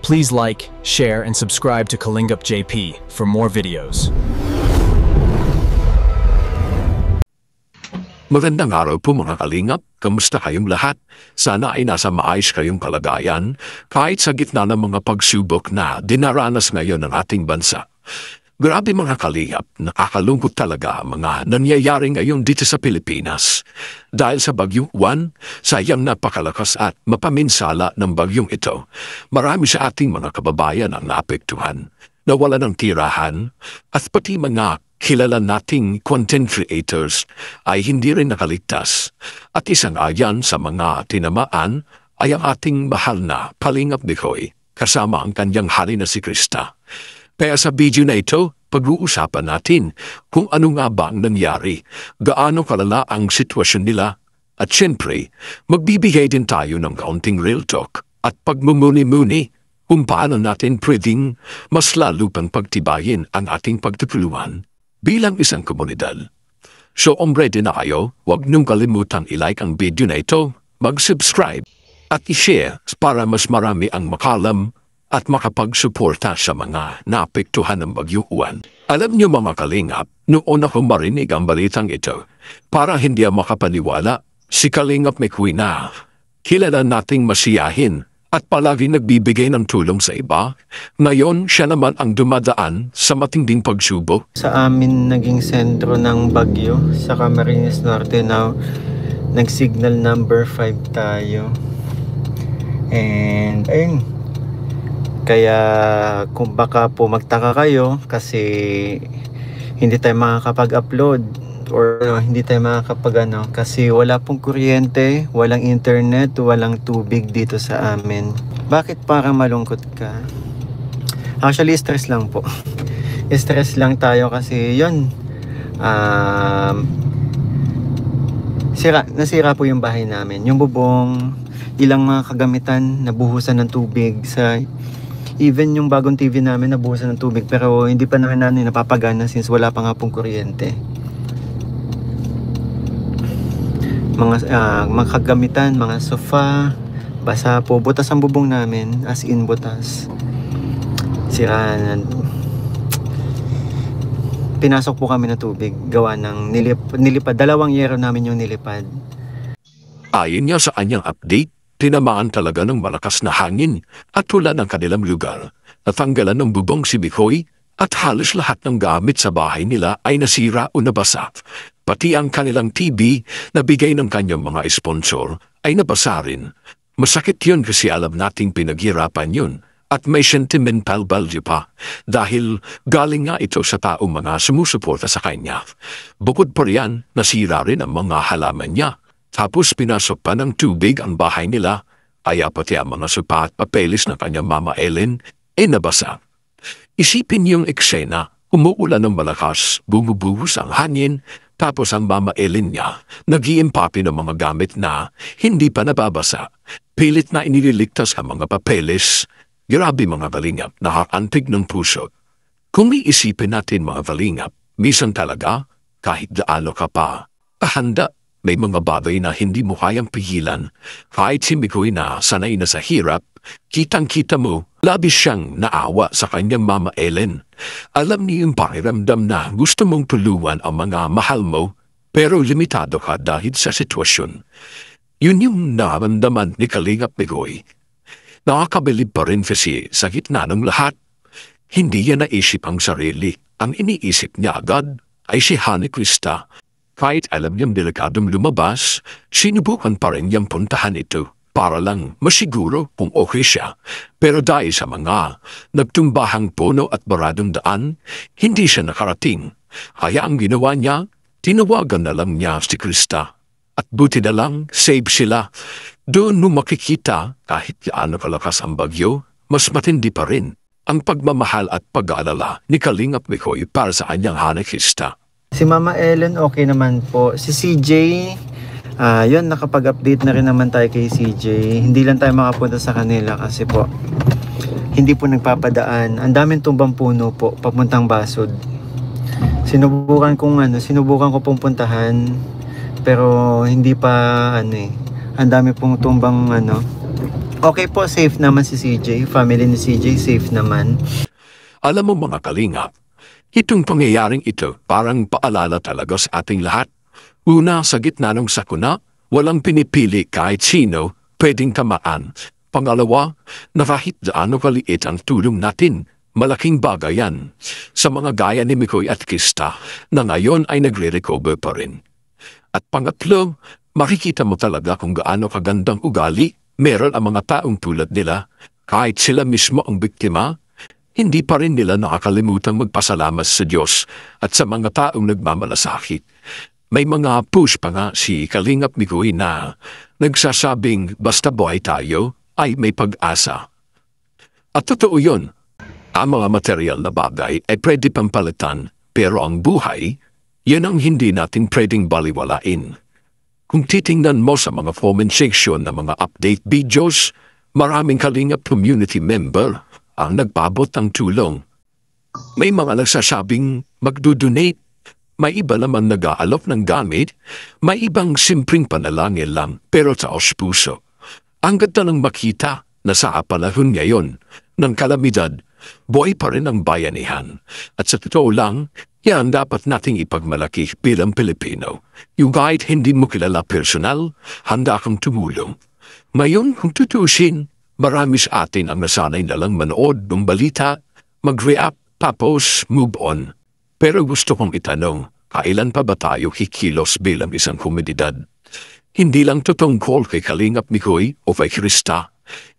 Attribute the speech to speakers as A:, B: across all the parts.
A: Please like, share, and subscribe to Kalingup JP for more videos.
B: Magandang araw po mga kalingap. Kamusta kayong lahat? Sana ay nasa maayos kayong kalagayan kahit sa gitna ng mga pagsubok na dinaranas ngayon ng ating bansa. Grabe mga kalingap, nakakalungkot talaga ang mga nangyayari ngayon dito sa Pilipinas. Dahil sa bagyong Juan, sayang napakalakas at mapaminsala ng bagyong ito. Marami sa ating mga kababayan ang naapektuhan, nawala ng tirahan, at pati mga kilala nating content creators ay hindi rin nakaligtas. At isang ayan sa mga tinamaan ay ang ating mahal na Kalingap Bikoy kasama ang kanyang hari na si Krista. Kaya sa video na ito, pag-uusapan natin kung ano nga ba ang nangyari, gaano kalala ang sitwasyon nila, at syempre, magbibigay din tayo ng kaunting real talk at pagmumuni-muni kung paano natin pwedeng mas lalo pang pagtibayin ang ating pagtutulungan bilang isang komunidad. So ready na kayo, huwag niyong kalimutan i-like ang video na ito, mag-subscribe at i-share para mas marami ang makalam at makapagsuporta sa mga naapektuhan ng bagyong Juan. Alam niyo mga kalingap, noon ako marinig ang balitang ito, para hindi makapaniwala, si Kalingap Bikoy na kilala nating masiyahin at palagi nagbibigay ng tulong sa iba, ngayon siya naman ang dumadaan sa matinding pagsubok.
C: Sa amin naging sentro ng bagyo sa Camarines Norte now, nag-signal number 5 tayo. And ayun, kaya kung baka po magtaka kayo kasi hindi tayo makakapag-upload or hindi tayo makakapag kasi wala pong kuryente, walang internet, walang tubig dito sa amin. Bakit parang malungkot ka? Actually, stress lang po. Stress lang tayo kasi yun, nasira po yung bahay namin. Yung bubong, ilang mga kagamitan nabuhusan ng tubig sa... Even yung bagong TV namin nabuhusan ng tubig, pero hindi pa naman namin napapagana since wala pa nga pong kuryente. Mga kagamitan, mga sofa, basa po. Butas ang bubong namin, as in butas. Sira na. Pinasok po kami ng tubig, gawa ng nilipad. 2 yero namin yung nilipad.
B: Ayon niya sa kanyang update, tinamaan talaga ng malakas na hangin at tula ng kanilang lugar. Natanggalan ng bubong si Bikoy at halos lahat ng gamit sa bahay nila ay nasira o nabasa. Pati ang kanilang TV na bigay ng kanyang mga sponsor ay nabasa rin. Masakit yun kasi alam nating pinaghirapan yun at may sentimental value pa dahil galing nga ito sa taong mga sumusuporta sa kanya. Bukod pa riyan, nasira rin ang mga halaman niya. Tapos pinasok pa ng tubig ang bahay nila, kaya pati ang mga sopa at papeles ng kanyang mama Ellen ay nabasa. Isipin niyong eksena, umuulan ng malakas, bumubuhos ang hangin, tapos ang mama Ellen niya nag-iimpapi ng mga gamit na hindi pa nababasa. Pilit na inililigtas ang mga papeles. Grabe mga kalingap, nakakantig ng puso. Kung iisipin natin mga kalingap, minsan talaga, kahit gaano ka pa, handa. May mga bagay na hindi mo kayang pigilan. Kahit si Bikoy na sanay na sa hirap, kitang-kita mo, labis siyang naawa sa kanyang mama Ellen. Alam niya yung pakiramdam na gusto mong tulungan ang mga mahal mo, pero limitado ka dahil sa sitwasyon. Yun yung naramdaman ni Kalingap Bikoy. Nakakabilib pa rin kasi sa gitna ng lahat. Hindi niya naisip ang sarili. Ang iniisip niya agad ay si Hani Krista. Kahit alam niyang delikadong lumabas, sinubukan pa rin niyang puntahan ito para lang masiguro kung okay siya. Pero dahil sa mga nagtumbahang puno at baradong daan, hindi siya nakarating. Kaya ang ginawa niya, tinawagan na lang niya si Krista. At buti na lang, save sila. Doon mo makikita kahit gaano kalakas ang bagyo, mas matindi pa rin ang pagmamahal at pag-aalala ni Kalingap Bikoy para sa kanyang Hani Krista.
C: Si Mama Ellen okay naman po. Si CJ, yun, nakapag-update na rin naman tayo kay CJ. Hindi lang tayo makapunta sa kanila kasi po hindi po nagpapadaan. Ang daming tumbang puno po papuntang Basod. Sinubukan ko pong puntahan, pero hindi pa ang dami pong tumbang Okay po, safe naman si CJ. Family ni CJ, safe naman.
B: Alam mo mga kalingap, itong pangyayaring ito parang paalala talaga sa ating lahat. Una, sa gitna ng sakuna, walang pinipili kahit sino pwedeng tamaan. Pangalawa, na kahit gaano kaliit ang tulong natin, malaking bagay yan sa mga gaya ni Mikoy at Krista na ngayon ay nagre-recover pa rin. At pangatlo, makikita mo talaga kung gaano kagandang ugali meron ang mga taong tulad nila. Kahit sila mismo ang biktima, hindi pa rin nila nakakalimutang magpasalamat sa Diyos at sa mga taong nagmamalasakit. May mga push pa nga si Kalingap Mikoy na nagsasabing basta buhay tayo ay may pag-asa. At totoo yun, ang mga material na bagay ay pwede pampalitan, pero ang buhay, yan ang hindi natin pwedeng baliwalain. Kung titingnan mo sa mga comment section ng mga update videos, maraming Kalingap community member ang nagpabot ng tulong. May mga nagsasabing magdodonate, may iba naman nag-aalok ng gamit, may ibang simpleng panalangin lang pero taos puso. Ang ganda ng makita na sa panahon ngayon ng kalamidad, buhay pa rin ang bayanihan. At sa totoo lang, yan dapat nating ipagmalaki bilang Pilipino. Yung kahit hindi mo kilala personal, handa kang tumulong. Ngayon, kung tutusin, marami sa atin ang nasanay na lang manood ng balita, mag-react, tapos move on. Pero gusto kong itanong, kailan pa ba tayo kikilos bilang isang komunidad? Hindi lang to tungkol kay Kalingap Mikoy o kay Krista.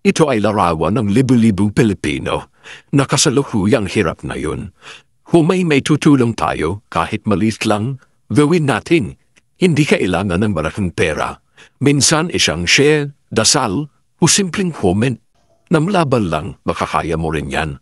B: Ito ay larawan ng libu-libong Pilipino na kasalukuyang hirap na yun. Kung may tutulong tayo, kahit maliit lang, gawin natin. Hindi kailangan ng malaking pera. Minsan isang share, dasal, o simpleng comment. Namlaban lang, makakaya mo rin yan.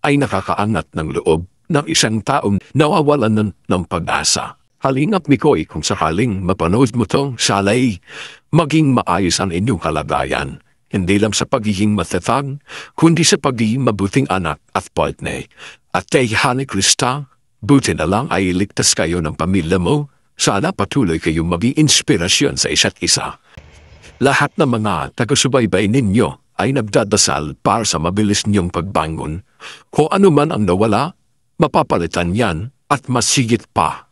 B: Ay nakakaangat ng loob ng isang taong nawawalan ng pag-asa. Kalingap Mikoy, kung sakaling mapanood mo to, salay, maging maayos ang inyong kalagayan. Hindi lang sa pagiging matatag, kundi sa pagiging mabuting anak at partner. At kay Hani Krista, buti na lang ay iligtas kayo ng pamilya mo. Sana patuloy kayong maging inspirasyon sa isa't isa. Lahat ng mga taga-subaybay ninyo ay nagdadasal para sa mabilis niyong pagbangon. Kung ano man ang nawala, mapapalitan yan at masigit pa.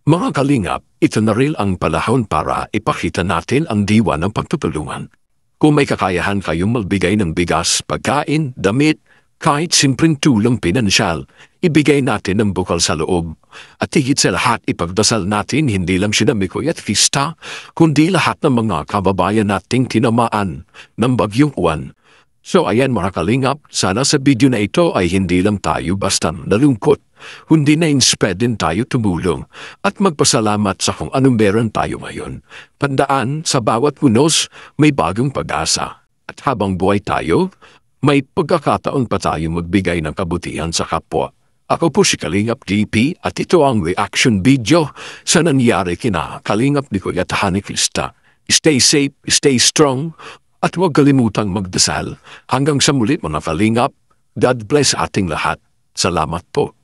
B: Mga kalingap, ito na rin ang panahon para ipakita natin ang diwa ng pagtutulungan. Kung may kakayahan kayong magbigay ng bigas, pagkain, damit, kahit simpleng tulong pinansyal, ibigay natin ng bukal sa loob. At higit sa lahat, ipagdasal natin hindi lang sina Mikoy at Krista, kundi lahat ng mga kababayan nating tinamaan ng bagyong Juan. So ayan mga kalingap, sana sa video na ito ay hindi lang tayo basta nalungkot, kundi na-inspire din tayo tumulong at magpasalamat sa kung anong meron tayo ngayon. Tandaan, sa bawat unos may bagong pag-asa. At habang buhay tayo, may pagkakataon pa tayo magbigay ng kabutihan sa kapwa. Ako po si Kalingap JP at ito ang reaction video sa nangyari kina Kalingap Mikoy at Hani Krista. Stay safe, stay strong, at huwag kalimutang magdasal. Hanggang sa muli mga Kalingap, God bless ating lahat. Salamat po.